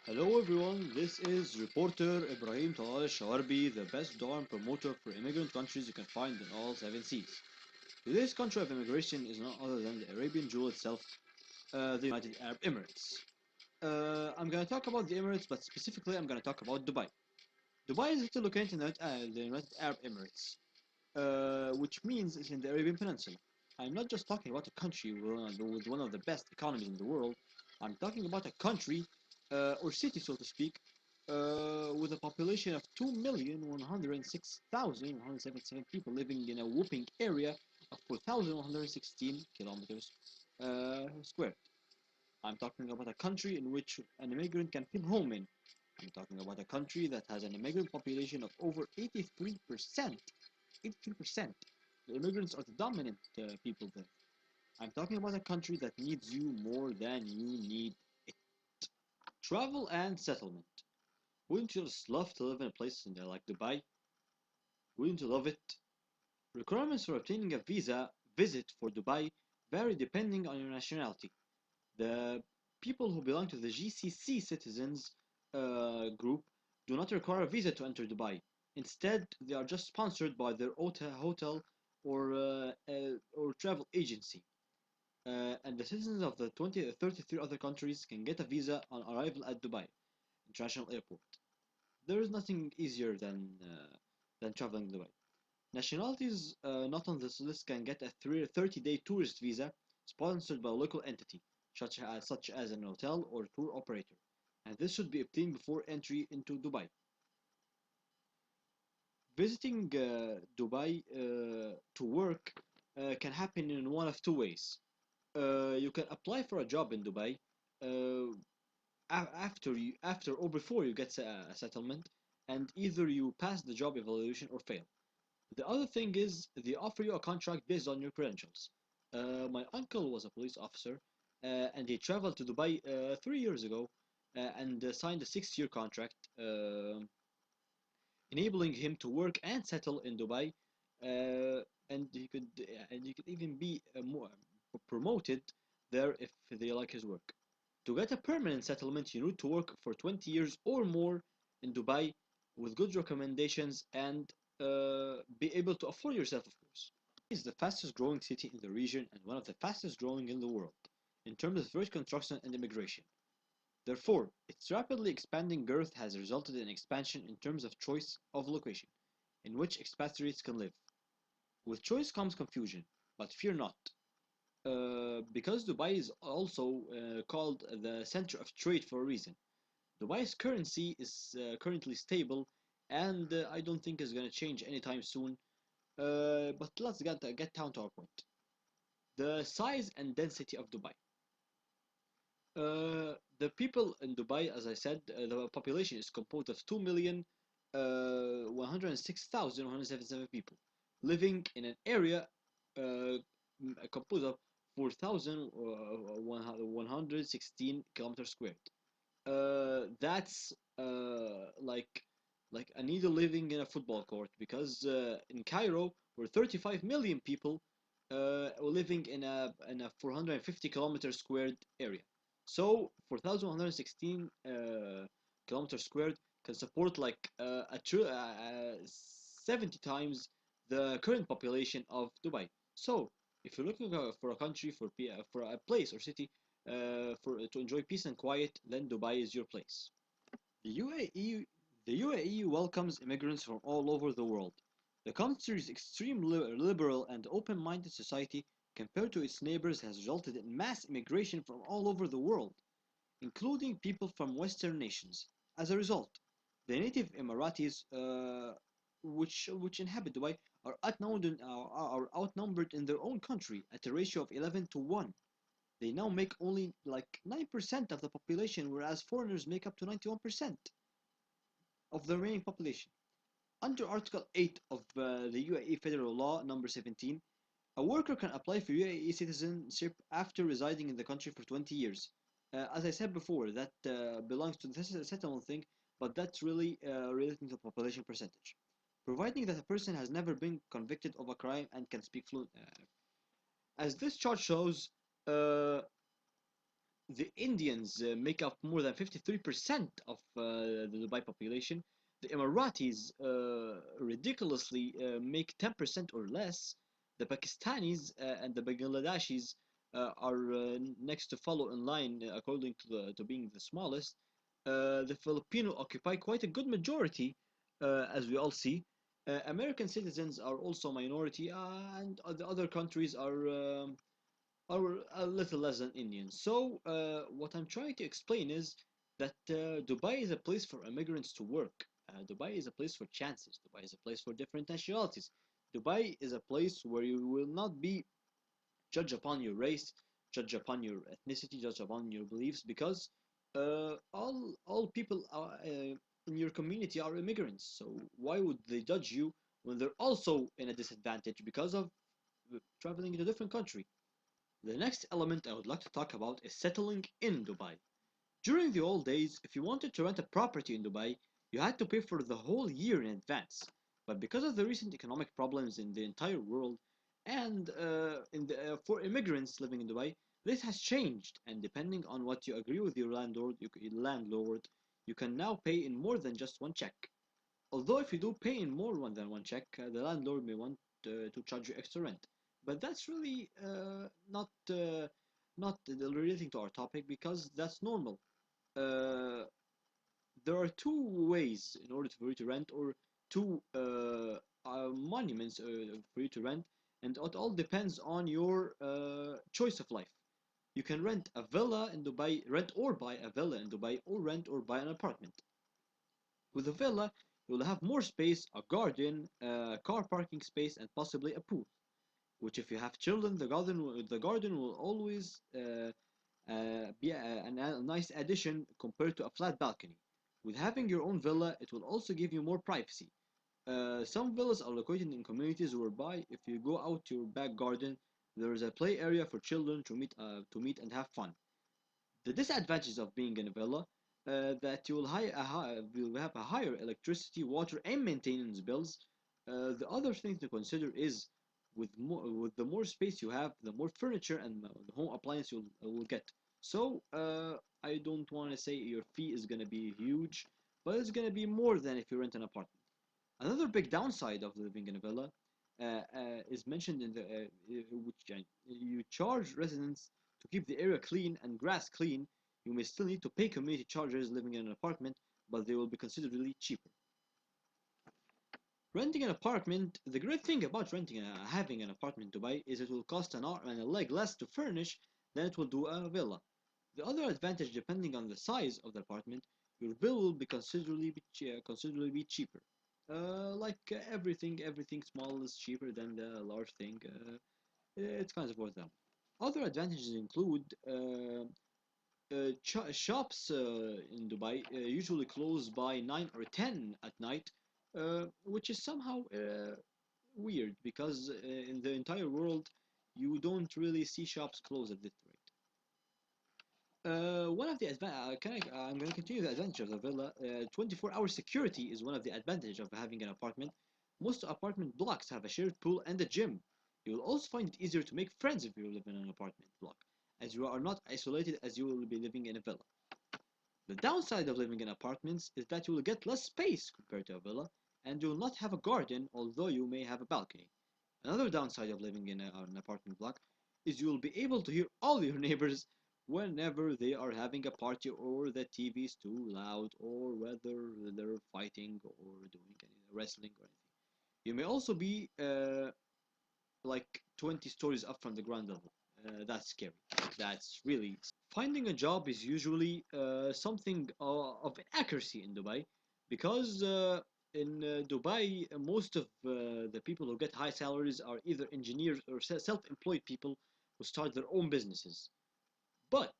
Hello everyone, this is reporter Ibrahim El-Shawarby, the best darn promoter for immigrant countries you can find in all seven seas. Today's country of immigration is none other than the Arabian jewel itself, the United Arab Emirates. I'm gonna talk about the Emirates, but specifically I'm gonna talk about Dubai. Dubai is still located in the United Arab Emirates, which means it's in the Arabian Peninsula. I'm not just talking about a country with one of the best economies in the world. I'm talking about a country, or city, so to speak, with a population of 2,106,177 people living in a whopping area of 4,116 kilometers squared. I'm talking about a country in which an immigrant can feel home in. I'm talking about a country that has an immigrant population of over 83%. 83%. The immigrants are the dominant people there. I'm talking about a country that needs you more than you need it. Travel and settlement. Wouldn't you just love to live in a place like Dubai? Wouldn't you love it? Requirements for obtaining a visa visit for Dubai vary depending on your nationality. The people who belong to the GCC citizens group do not require a visa to enter Dubai. Instead, they are just sponsored by their hotel or travel agency. And the citizens of the 33 other countries can get a visa on arrival at Dubai International Airport. There is nothing easier than traveling Dubai. Nationalities not on this list can get a 30-day tourist visa sponsored by a local entity, such as an hotel or tour operator, and this should be obtained before entry into Dubai. Visiting Dubai to work can happen in one of two ways. You can apply for a job in Dubai uh, after or before you get a settlement, and either you pass the job evaluation or fail. The other thing is they offer you a contract based on your credentials. My uncle was a police officer, and he traveled to Dubai 3 years ago and signed a 6-year contract, enabling him to work and settle in Dubai, uh, and he could even be more promoted there if they like his work. To get a permanent settlement, you need to work for 20 years or more in Dubai with good recommendations and be able to afford yourself, of course. It's the fastest growing city in the region and one of the fastest growing in the world in terms of road construction and immigration. Therefore, its rapidly expanding girth has resulted in expansion in terms of choice of location in which expatriates can live. With choice comes confusion, but fear not. Because Dubai is also called the center of trade for a reason. Dubai's currency is currently stable and I don't think it's going to change anytime soon. But let's get down to our point. The size and density of Dubai. The people in Dubai, as I said, the population is composed of 2,106,177 people living in an area composed of 4,116 kilometers squared. That's like a needle living in a football court because in Cairo, we're 35 million people living in a 450 kilometer squared area. So 4,116 kilometers squared can support like 70 times the current population of Dubai. So if you're looking for a country for a place or city to enjoy peace and quiet, then Dubai is your place. The UAE, the UAE welcomes immigrants from all over the world. The country's extreme liberal and open-minded society compared to its neighbors has resulted in mass immigration from all over the world, including people from Western nations. As a result, the native Emiratis, which inhabit Dubai, are outnumbered in their own country at a ratio of 11 to 1. They now make only like 9% of the population, whereas foreigners make up to 91% of the remaining population. Under Article 8 of the UAE Federal Law number 17, a worker can apply for UAE citizenship after residing in the country for 20 years. As I said before, that belongs to the settlement thing, but that's really relating to population percentage. Providing that a person has never been convicted of a crime and can speak fluent. As this chart shows, uh, The Indians make up more than 53% of the Dubai population. The Emiratis ridiculously make 10% or less. The Pakistanis and the Bangladeshis are next to follow in line according to being the smallest. The Filipino occupy quite a good majority, as we all see. American citizens are also minority, and the other countries are a little less than Indian. So, what I'm trying to explain is that Dubai is a place for immigrants to work. Dubai is a place for chances. Dubai is a place for different nationalities. Dubai is a place where you will not be judged upon your race, judged upon your ethnicity, judged upon your beliefs, because all people in your community are immigrants. So why would they judge you when they're also in a disadvantage because of traveling in a different country? The next element I would like to talk about is settling in Dubai. During the old days, if you wanted to rent a property in Dubai, you had to pay for the whole year in advance. But because of the recent economic problems in the entire world and for immigrants living in Dubai, this has changed. And depending on what you agree with your landlord, you can now pay in more than just one check. Although if you do pay in more than one check, the landlord may want to charge you extra rent. But that's really not relating to our topic because that's normal. Uh, there are two ways in order for you to rent, or two monuments for you to rent, and it all depends on your choice of life. You can rent a villa in Dubai, rent or buy a villa in Dubai, or rent or buy an apartment. With a villa, you'll have more space, a garden, car parking space, and possibly a pool. Which, if you have children, the garden will always be a nice addition compared to a flat balcony. With having your own villa, it will also give you more privacy. Some villas are located in communities whereby, if you go out to your back garden, there is a play area for children to meet and have fun. The disadvantages of being in a villa that you'll have a higher electricity, water, and maintenance bills. The other thing to consider is with the more space you have, the more furniture and the home appliance you'll will get. So I don't want to say your fee is gonna be huge, but it's gonna be more than if you rent an apartment. Another big downside of living in a villa is mentioned in which you charge residents to keep the area clean and grass clean. You may still need to pay community charges living in an apartment, but they will be considerably cheaper. Renting an apartment, the great thing about having an apartment in Dubai is it will cost an arm and a leg less to furnish than it will do a villa. The other advantage, depending on the size of the apartment, your bill will be considerably cheaper. Everything small is cheaper than the large thing. It's kind of worth them. Other advantages include shops in Dubai usually close by 9 or 10 at night, which is somehow weird because in the entire world you don't really see shops close at this rate. One of the I'm going to continue the advantage of the villa. 24-hour security is one of the advantages of having an apartment. Most apartment blocks have a shared pool and a gym. You will also find it easier to make friends if you live in an apartment block, as you are not isolated as you will be living in a villa. The downside of living in apartments is that you will get less space compared to a villa, and you will not have a garden, although you may have a balcony. Another downside of living in an apartment block is you will be able to hear all your neighbors whenever they are having a party or the TV is too loud or whether they're fighting or doing any wrestling or anything. You may also be like 20 stories up from the ground level. That's scary. That's really. Finding a job is usually something of accuracy in Dubai because in Dubai, most of the people who get high salaries are either engineers or self-employed people who start their own businesses. But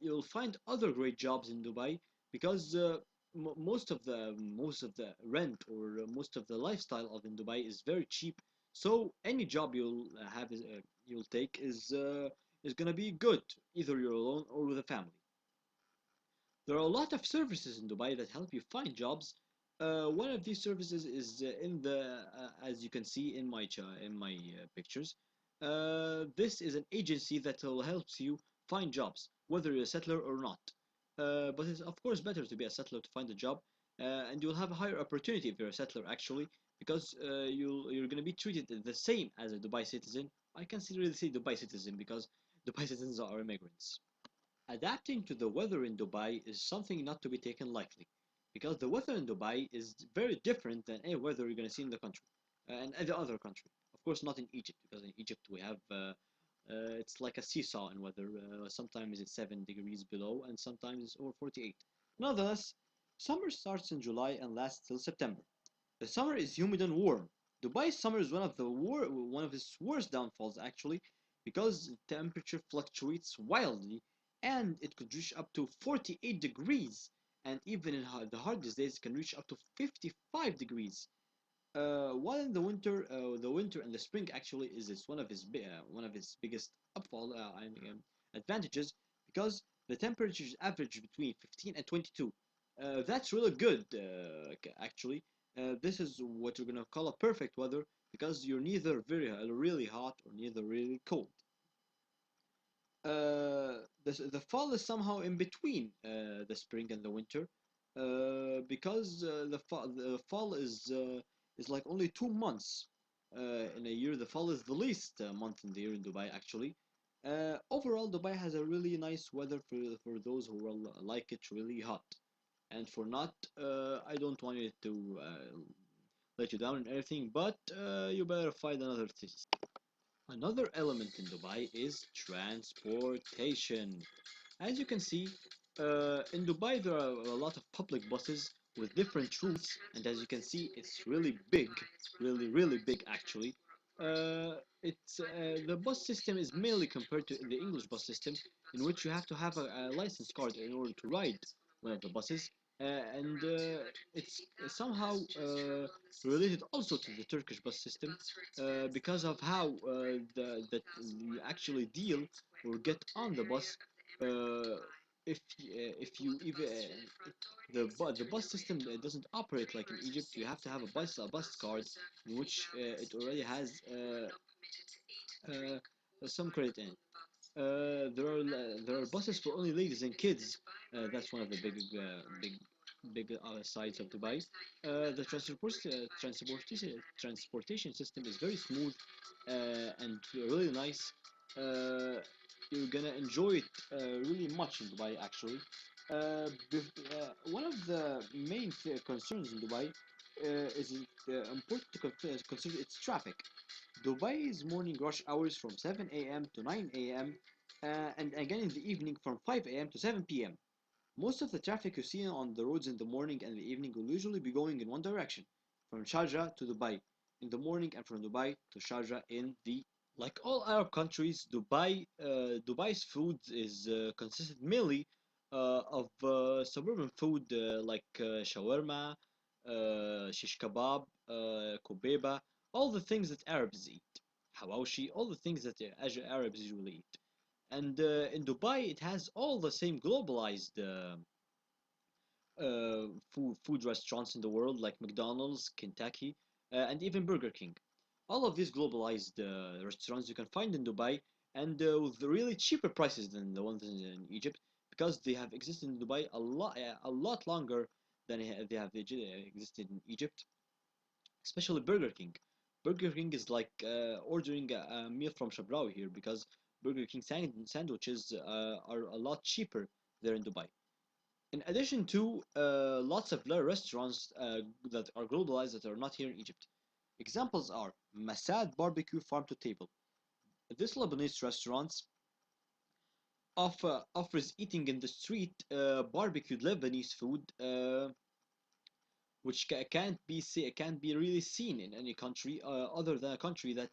you'll find other great jobs in Dubai because most of the rent or most of the lifestyle of in Dubai is very cheap. So any job you'll take is gonna be good, either you're alone or with a family. There are a lot of services in Dubai that help you find jobs. One of these services is as you can see in my pictures. This is an agency that will helps you find jobs. whether you're a settler or not. But it's of course better to be a settler to find a job, and you'll have a higher opportunity if you're a settler actually, because you're going to be treated the same as a Dubai citizen. I can't really say Dubai citizen because Dubai citizens are immigrants. Adapting to the weather in Dubai is something not to be taken lightly, because the weather in Dubai is very different than any weather you're going to see in the country, and any other country. Of course, not in Egypt, because in Egypt we have it's like a seesaw in weather. Sometimes it's 7 degrees below, and sometimes it's over 48. Nonetheless, summer starts in July and lasts till September. The summer is humid and warm. Dubai's summer is one of its worst downfalls actually, because the temperature fluctuates wildly, and it could reach up to 48 degrees, and even in the hardest days it can reach up to 55 degrees. While in the winter and the spring actually is one of its biggest upfall advantages, because the temperatures average between 15 and 22. That's really good actually. This is what you're gonna call a perfect weather, because you're neither very really hot or neither really cold. The fall is somehow in between the spring and the winter, because the fall is like only 2 months in a year. The fall is the least month in the year in Dubai actually. Overall, Dubai has a really nice weather for those who will like it really hot, and for not, I don't want it to let you down and everything, but you better find another thing. Another element in Dubai is transportation. As you can see, in Dubai there are a lot of public buses with different routes, and as you can see, it's really big, really big actually. The bus system is mainly compared to the English bus system, in which you have to have a license card in order to ride one of the buses, and it's somehow related also to the Turkish bus system, because of how that you actually deal or get on the bus. If you even the bus system doesn't operate like in Egypt. You have to have a bus card in which it already has some credit in it. There are buses for only ladies and kids. That's one of the big sides of Dubai. The transportation system is very smooth and really nice. Uh, you're gonna enjoy it really much in Dubai actually. One of the main concerns in Dubai is important to consider its traffic. Dubai's morning rush hours from 7 a.m. to 9 a.m. And again in the evening from 5 a.m. to 7 p.m. Most of the traffic you see on the roads in the morning and the evening will usually be going in one direction, from Sharjah to Dubai in the morning, and from Dubai to Sharjah in the. Like all Arab countries, Dubai's food is consisted mainly of suburban food like shawarma, shish kebab, kubeba, all the things that Arabs eat, hawashi, all the things that Arabs usually eat. And in Dubai, it has all the same globalized food restaurants in the world, like McDonald's, Kentucky, and even Burger King. All of these globalized restaurants you can find in Dubai, and with really cheaper prices than the ones in Egypt, because they have existed in Dubai a lot longer than they have existed in Egypt. Especially Burger King. Burger King is like ordering a meal from Shabrawi here, because Burger King sandwiches are a lot cheaper there in Dubai. In addition to lots of other restaurants that are globalized that are not here in Egypt. Examples are Masad Barbecue Farm to Table. This Lebanese restaurant offers eating in the street barbecued Lebanese food, which can't be really seen in any country other than a country that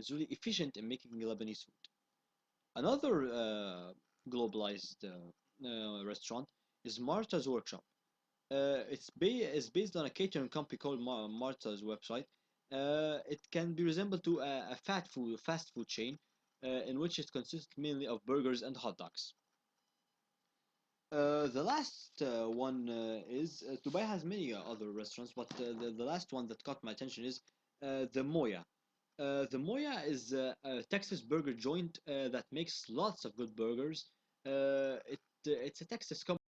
is really efficient in making Lebanese food. Another globalized restaurant is Marta's Workshop. It's based on a catering company called Marta's website. It can be resembled to a fast food chain, in which it consists mainly of burgers and hot dogs. The last one is Dubai has many other restaurants, but the last one that caught my attention is the Moya. The Moya is a Texas burger joint that makes lots of good burgers. It's a Texas company.